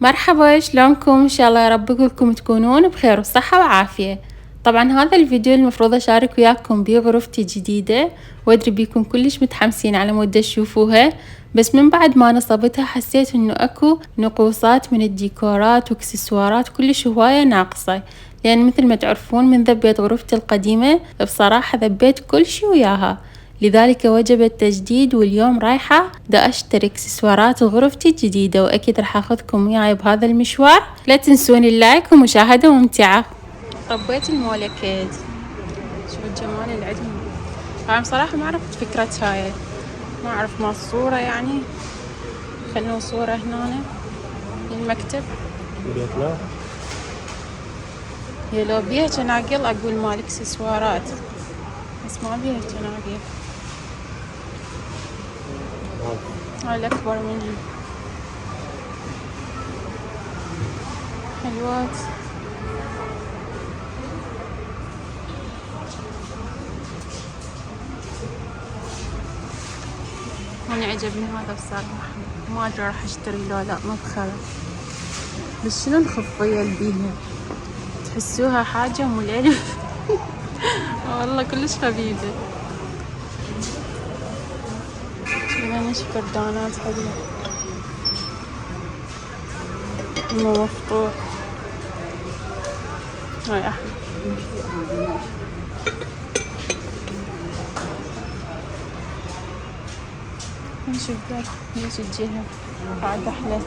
مرحبا، شلونكم؟ ان شاء الله يا رب كلكم تكونون بخير وصحة وعافية. طبعا هذا الفيديو المفروض اشارك وياكم بيه غرفتي جديدة، وادري بيكم كلش متحمسين على مود تشوفوها، بس من بعد ما نصبتها حسيت انه اكو نقوصات من الديكورات واكسسوارات كلش هواية ناقصة، لان مثل ما تعرفون من ذبيت غرفتي القديمة بصراحة ذبيت كل شي وياها، لذلك وجب التجديد. واليوم رايحة دا اشتري اكسسوارات غرفتي الجديدة، واكيد راح اخذكم وياي بهذا المشوار. لا تنسوني اللايك ومشاهدة ممتعة. طبيت المولكيد، شوف الجمال اللي عندهم. طبعا بصراحة ما عرفت فكرة هاي، ما اعرف ما الصورة يعني. خلونا صورة هنا للمكتب. هي لو بيها جناقل اقول مال اكسسوارات، بس ما بيها جناقل. هاي الأكبر منها حلوات. أنا عجبني هذا بصراحة، ما أدري راح أشتري لو لا، ما بخرب. بس شنو الخفية اللي بيها؟ تحسوها حاجة مو الألف. والله كلش خبيثة. شوفوا ايش فردانات حلوة، مو مفتوح. هاي أحلى. نشوف ذاك ليش الجهة بعد أحلى.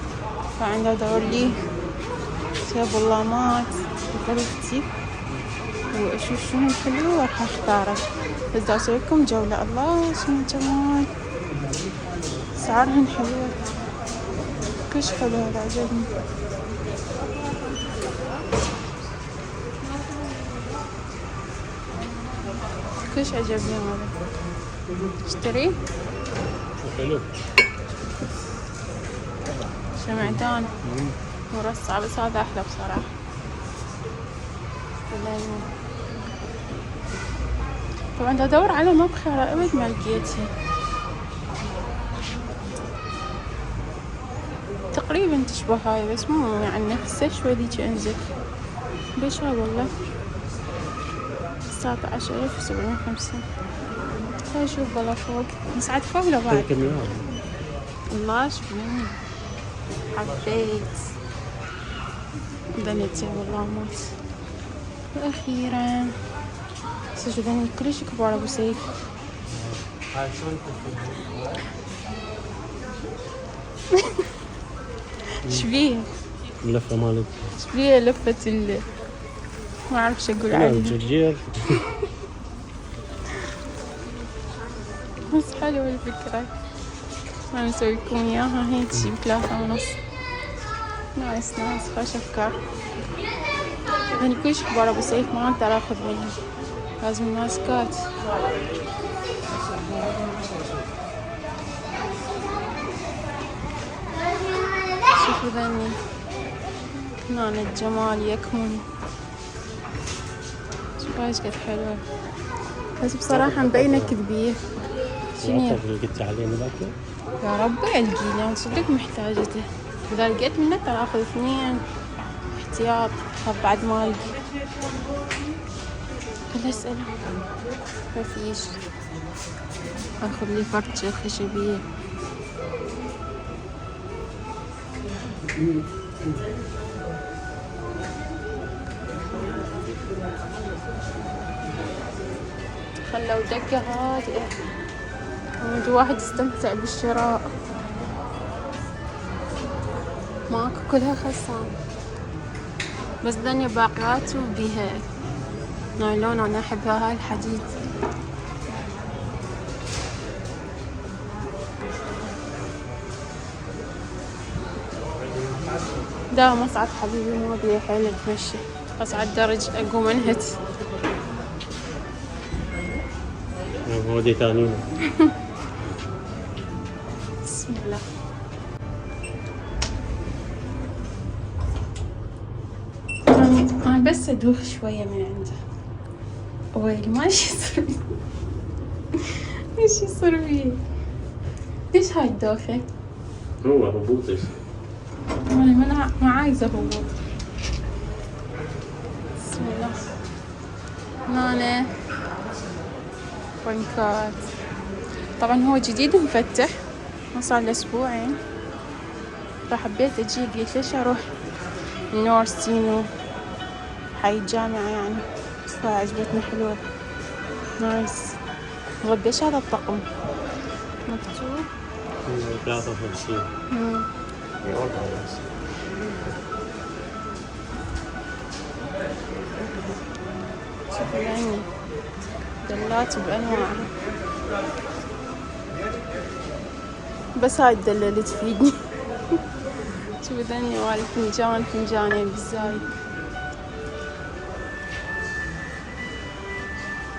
فعندها أدور لي ثياب اللامات لغرفتي، وأشوف شنو الحلو وراح أختاره. بس دا أسوي لكم جولة. الله شنو الجمال، أسعارهن حلوة كلش حلو. هذا عجبني كلش عجبني هذا. اشتري حلو شمعدان مرصع، بس هذا أحلى بصراحة. طبعا دا أدور على مبخرة أبد ما لقيتها. تقريبا تشبه هاي بس مو يعني نفسها، شوي ذيك انزل. ليش هاي والله 19,750. خلينا نشوف والله فوق. بس عاد فوق لو بعد. الله شوف مني حبيت بنتي والله موت. واخيرا شوف ذني كلش كبار ابو سيف. شبيه اللفة مالت، شبيه لفة ما اعرف شو اقول عليها. الجرجير. بس حلوة الفكرة. أنا أسوي لكم إياها هيك شي ب3.5. نايس خوش أفكار. هني كلش كبار أبو سيف، ما أقدر آخذ منهم، لازم ماسكات. شوفوا ذني هنا الجمال يكمن. شوفوا ايش قد حلوة، بس بصراحة مبينة كذبية. شنو قلت علينا ذاك؟ يا ربي القي لي صدق محتاجته. إذا لقيت منه ترى آخذ 2 احتياط، خاف بعد ما ألقي. خل أسأله ما فيش. آخذ لي فرشة خشبية. خلوا دقة هادئة، واحد يستمتع بالشراء. ماكو كلها خسام، بس ذني باقيات وبيها نايلون. أنا أحبها هاي الحديد. دا مصعد حبيبي، ما بيه حيل اتمشى، أصعد درج أقوم أنهت. هو دي تانينا. بسم الله. أنا بس أدوخ شوية من عنده. ويلي ما إيش يصير بي. إيش يصير بي؟ ليش هاي الدوخة؟ هو هبوطش. أنا ما عايزة هبوط. بسم الله. هنا بنكات. طبعا هو جديد مفتح، ما صار له أسبوعين، فحبيت أجي. قلت ليش أروح نورسينو حي الجامعة يعني، فعجبتني حلوة نايس. قديش هذا الطقم مكتوب؟ 53. شوفوا يعني دلات بأنواعها، بس هاي الدلة اللي تفيدني. شوفوا ذني مال فنجانين بالزايد.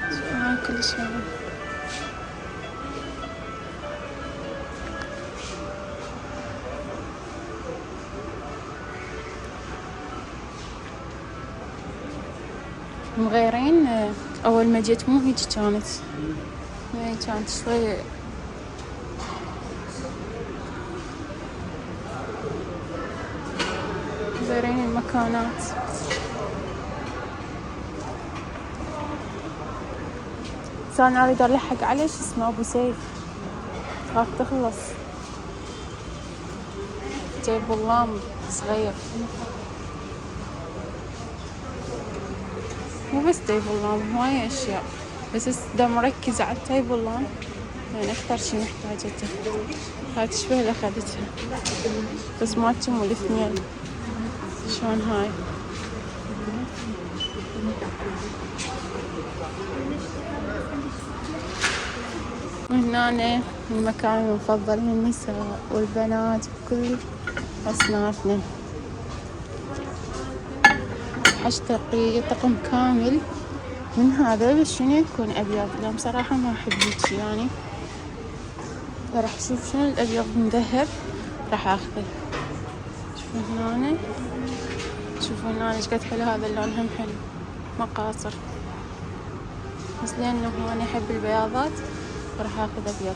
شوفوا هاي كلش حلو. مغيرين. أول ما جيت مو هيك كانت، هي كانت شوي مغيرين المكانات. بس أنا أريد ألحق عليه شو اسمه أبو سيف، خاف تخلص. جايب ظلام صغير، مو بس تيبل لامب، هواي أشياء، بس دا مركز على التيبل لامب يعني أكثر شي محتاجته. هاي تشبه اللي أخذتها، بس ما تم الاثنين. شلون هاي؟ هنا المكان المفضل للنساء والبنات بكل أصنافنا. أشتري طقم كامل من هذا، بس شنو يكون أبيض، لأن بصراحة ما أحب هيجي يعني. فراح أشوف شنو الأبيض مذهب راح أخذه. شوفوا هنا، شوفوا هنا إيش قد حلو هذا اللون، هم حلو مقاصر، بس لأنه هو أنا أحب البياضات راح أخذ أبيض.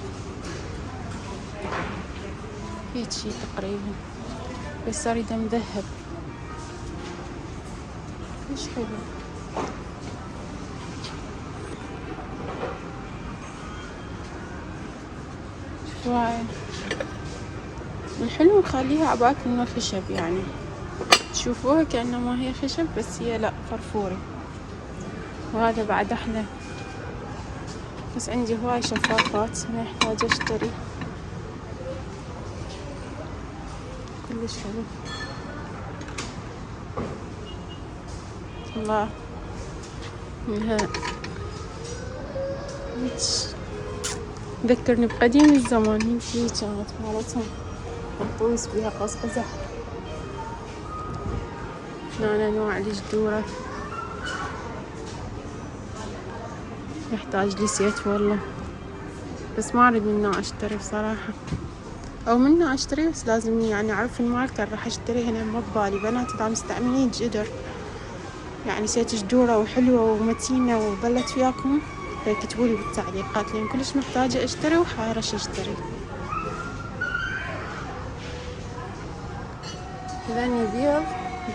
هيك شي تقريبا، بس أريده مذهب. إيش حلو. شوفوا هاي الحلو، نخليها عباك إنه خشب يعني، تشوفوها كأنما هي خشب بس هي لا، فرفوري. وهذا بعد أحلى، بس عندي هواي شفافات ما يحتاج أشتري. كلش حلو الله. منها ذكرني بقديم الزمان، هي كانت مالتهم مطوس بيها قص قزح. هنا أنواع الجدورة، يحتاج لي سيت والله، بس ما أريد منه أشتري بصراحة، أو منه أشتري بس لازم يعني أعرف الماركة راح أشتري. هنا ما ببالي بنات إذا مستعملين جدر يعني سيت جدورة وحلوة ومتينة وظلت وياكم فيكتبولي بالتعليقات، لأن كلش محتاجة أشتري وحايرة شو أشتري. ذني بيض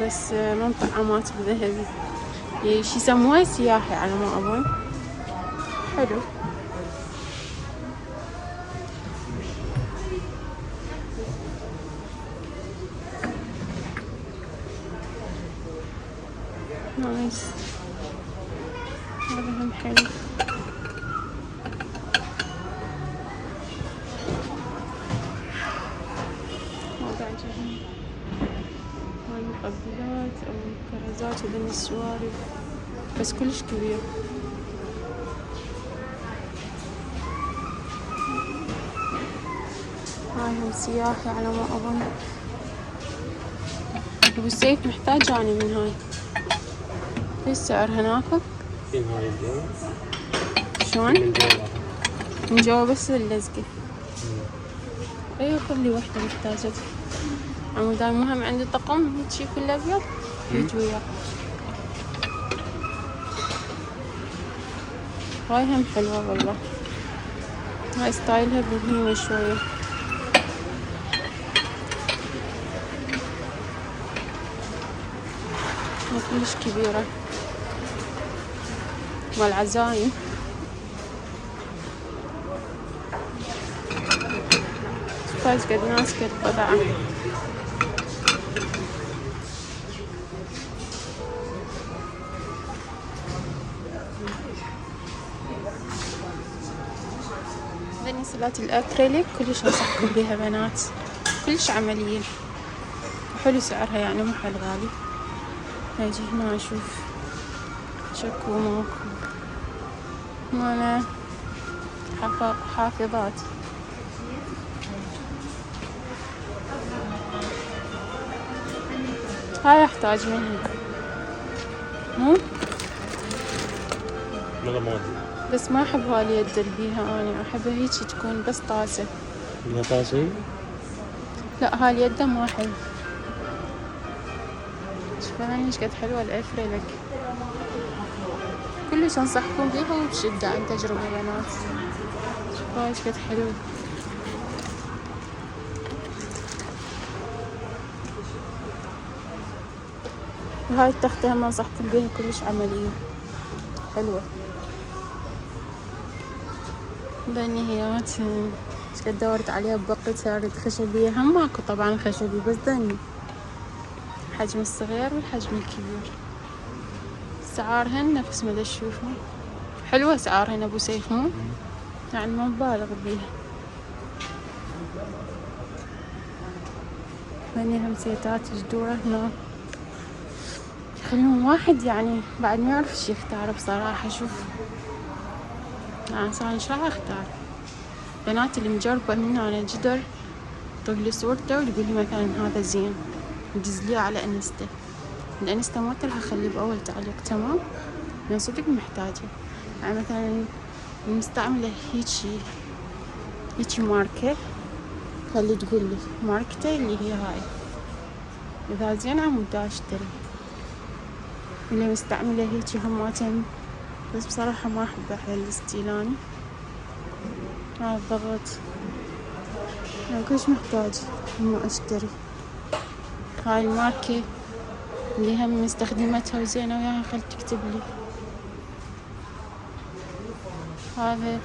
بس من طعامات بذهبي، شي يسموه سياحي على ما أظن. حلو. نايس، هذا هم حلو. هذا عجبني، هاي المقبلات أو الكرزات وذني السوارف، بس كلش كبير. هاي هم سياحي على ما أظن. أبو السيف محتاج أنا من هاي. ايش سعرها ناخذ؟ هاي الجو شلون؟ من جوا بس اللزقة. ايوه خذ لي وحدة محتاجة عمودان، مهم عندي طقم هيك شي كله أبيض هيك وياه. هاي هم حلوة والله، هاي ستايلها بهيمة شوية. كلش كبيرة والعزايم. فايز قد ناس قد بضاعة. ذني سلات الأكريليك كلش أنصحكم بيها بنات، كلش عملية وحلو سعرها يعني مو حل غالي. نجي هنا أشوف شكو ماكو هنا حافظات. هاي أحتاج منها بس ما أحب هاليد اللي بيها، أنا أحبها هيجي تكون بس طاسة. بيها طاسة؟ لا هاليد ما أحب. شوفها ايش قد حلوة الأكريليك، كلش أنصحكم بيها وبشدة عن تجربة بنات. شوفها ايش قد حلوة. وهاي التختة هم أنصحكم بيها كلش عملية حلوة. بنيهات ايش قد دورت عليها بوقت صارت خشبية، هم ماكو طبعا خشبي بس ذني الحجم الصغير والحجم الكبير. سعارهن نفس ما تشوفوا حلوة سعارهن أبو سيف مو يعني ما مبالغ بيها. بنيهم سيتات جدورة هنا يخلون واحد يعني بعد ما يعرف ايش يختار بصراحة. شوف يعني ايش راح اختار. بنات اللي مجربة من انا جدر طلع لي صورته ويقول لي مثلا هذا زين يدزليه على انستا. الانستا مالته راح اخليه باول تعليق تمام لان صدق محتاجة. يعني مثلا المستعملة هيجي ماركة خلي تقول لي ماركته اللي هي هاي اذا زين عمود اشتري. اللي مستعملة هيجي هماتن بس بصراحة ما احب على الاستيلاني هذا الضغط يعني كلش محتاج ما اشتري. هاي الماركة اللي هم مستخدمتها وزينة وياها خل تكتب لي. هذا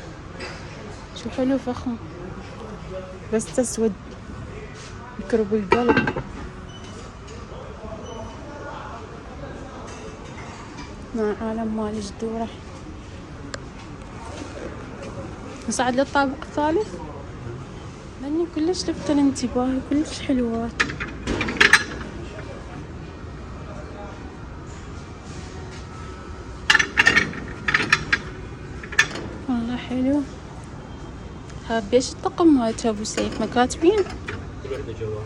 شو حلو فخم بس تسود يكرب القلب. مع عالم مال جدورة. نصعد للطابق الثالث لاني كلش لفت الانتباه كلش حلوات. والله حلو. ها بيش الطقم مالت ابو سيف ما كاتبين؟ وحدة جوال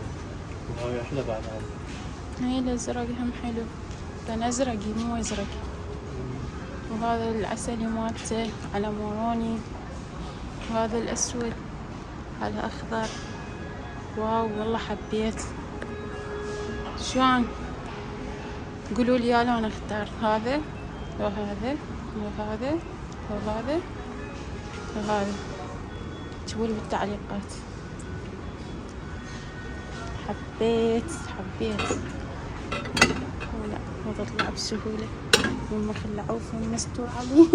وهاي احلى بعد هذا. هاي الازرق هم حلو كان ازرقي مو ازرق. وهذا العسلي مالته على موروني. وهذا الاسود على اخضر. واو والله حبيت. شلون قولوا لي يا لون اختار هذا وهذا وهذا وهذا وهذا اكتبوا لي بالتعليقات. حبيت ولا ما تطلع بسهولة هم خلعوه ومستوا عليه.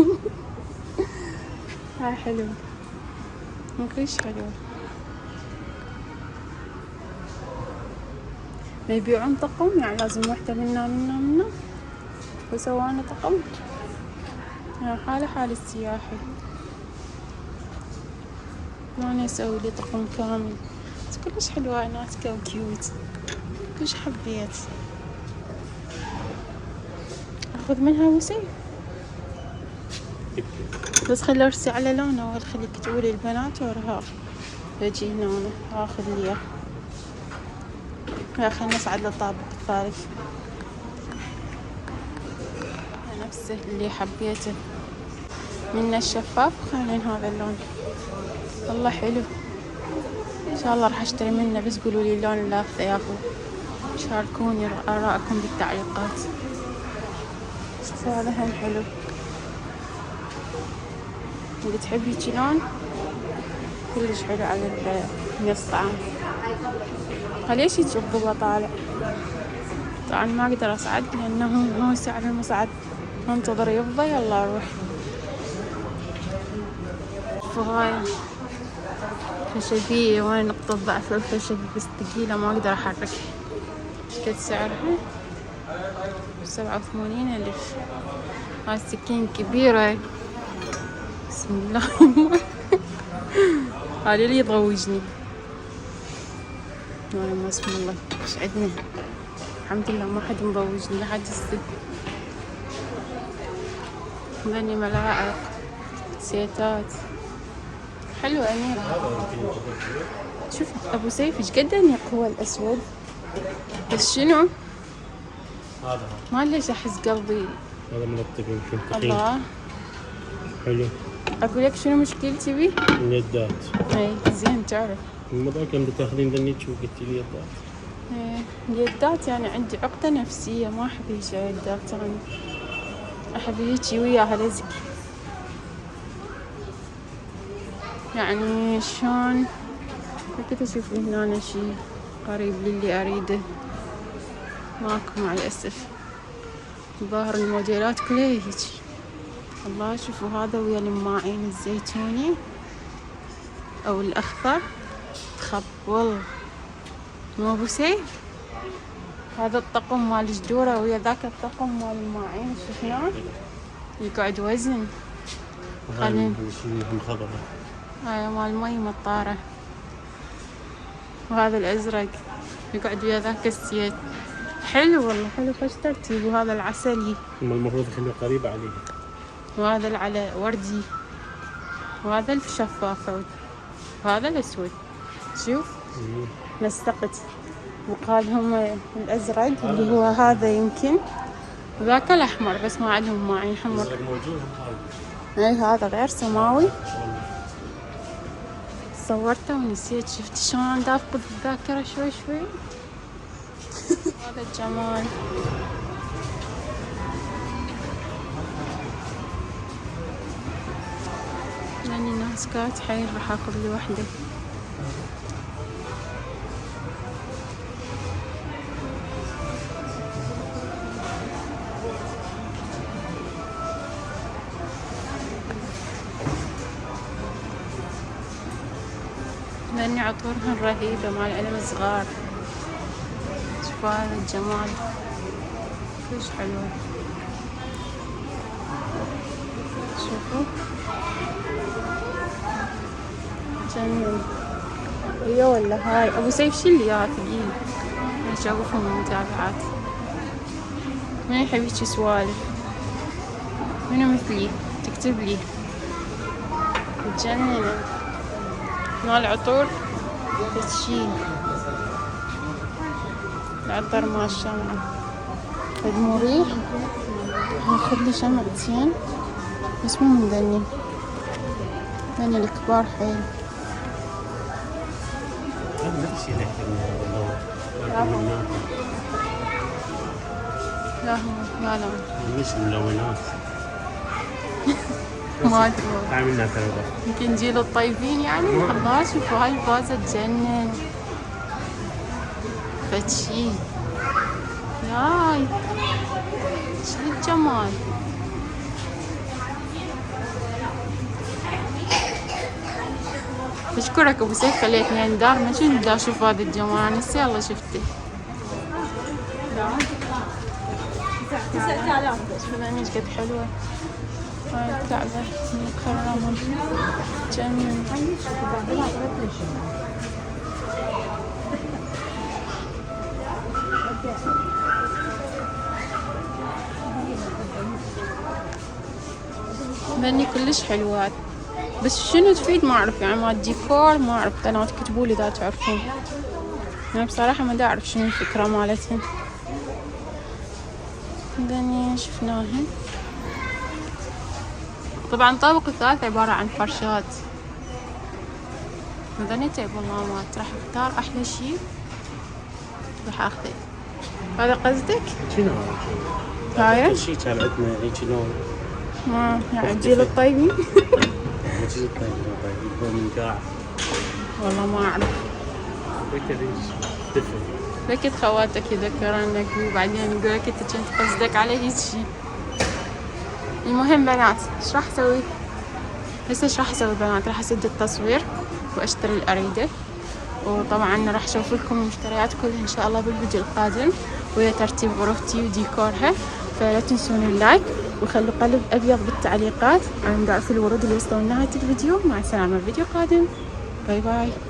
هاي حلوة مو كلش حلوة. ما يبيعون طقم يعني لازم وحدة منا وسوانا طقم. حالة حال السياحي ما أنا أسوي لي طقم كامل بس كلش حلوة ناتكة وكيوت كلش حبيت. أخذ منها وسيم بس خلي أرسي على لونه أول خلي يكتبوا لي البنات وراها بجي هنا أنا آخذ لي يا خلينا نصعد للطابق الثالث. نفسه اللي حبيته من الشفاف خلين هذا اللون والله حلو. ان شاء الله راح اشتري منه بس قولوا لي اللون اللي اخذه يا اخو. شاركوني آراءكم بالتعليقات. شوفوا هذا هم حلو. اللي تحبي هيجي لون كلش حلو على الطعام. ليش يجي الضبا طالع طبعا ما اقدر اصعد لانه هو سعر المصعد، انتظر يفضى يلا اروح. فهاي خشبية، وين نقطة ضعف الخشب بس ثقيلة ما اقدر احركها. ايش قد سعرها؟ 87,000. هاي السكين كبيرة، بسم الله. هذا اللي يضوجني. ما اسم الله ايش عندنا، الحمد لله ما حد مضوجني لحد هسه. ذني ملاعق سيتات حلوة أميرة. شوف أبو سيف ايش قد أنيق هو الأسود، بس شنو؟ هذا ما ليش أحس قلبي هذا منطق يمكن تخين. الله. حلو. أقول لك شنو مشكلتي بيه؟ اليدات. اي زين تعرف. الموضوع كم بتاخذين ذنيك وقلتي لي يدات. ايه اليدات يعني عندي عقدة نفسية، ما أحب هيك يدات، أنا أحب هيجي وياها لزق. يعني شلون كنت أشوف لي هنا شي قريب للي أريده، ماكو مع الأسف. ظاهر الموديلات كلها هيك. الله شوفوا هذا ويا الماعين الزيتوني أو الأخضر تخب والله. مو أبو سيف هذا الطقم مال الجدورة ويا ذاك الطقم مال الماعين شفناه يقعد وزن. خلينا خضرة. هاي مال مي مطارة. وهذا الأزرق يقعد ويا ذاك السيت. حلو والله حلو، خوش ترتيب. وهذا العسلي المفروض خليه قريب عليه. وهذا العلى وردي، وهذا الشفاف، وهذا الأسود. شوف نستقت. وقال هم الأزرق اللي هو هذا يمكن، وذاك الأحمر بس ما عندهم ماعين حمر. الأزرق موجود اي هذا غير سماوي. صورته ونسيت، شفت شلون دافقد الذاكرة شوي شوي. هذا الجمال. لاني ناس كات حيل راح اخذ لي وحده. لاني عطورهن رهيبة مع العلم الصغار. شوفوا هذا الجمال كلش حلو. شوفوا جميل. هي ولا هاي ابو سيف شيل لي اياها ثقيل، اشوفهم المتابعات. من يحب هيجي سوالف؟ منو مثلي تكتب لي تجنن. مال عطور تسشين العطر مال الشمعة فد مريح. هاخذ لي شمعتين بس مو من ذني الكبار حيل. هذا نفسي لك لا هو لا مش ملونات. ما ادري عاملنا ترى يمكن جيل الطيبين يعني. الله شوفوا هاي الفازة تجنن فتشي. ياي شو الجمال. اشكرك ابو سيف خليتني اندار، ما كنت دا اشوف هذا الجمال هسه يلا شفته. 9,000 شوف ايش قد حلوة هاي الكعبة مكرمة جنن. لاني كلش حلوات بس شنو تفيد ما اعرف يعني مال ديكور ما اعرف. بنات كتبوا لي اذا تعرفون. انا بصراحة ما دا اعرف شنو الفكرة مالتهم. دني شفناهن. طبعا الطابق الثالث عبارة عن فرشات. ودني تيب اللامات راح اختار احلى شي راح اخذه. هذا قصدك؟ شنو هاي؟ شي كان عندنا هيك لون. ما يعني جيل الطيبين. ما جيل الطيبين يكون من قاع. والله ما اعرف. فكر ايش دفن. لكن خواتك يذكرونك وبعدين يقولك انت كنت قصدك على هيك شي. المهم بنات ايش راح اسوي هسه؟ ايش راح اسوي بنات؟ راح اسد التصوير واشتري الاريدة، وطبعا راح اشوف لكم المشتريات كلها ان شاء الله بالفيديو القادم، ويا ترتيب غرفتي وديكورها. فلا تنسون اللايك وخلوا قلب ابيض بالتعليقات عن ضعف الورود اللي وصلوا لنهاية الفيديو. مع السلامة، فيديو قادم، باي باي.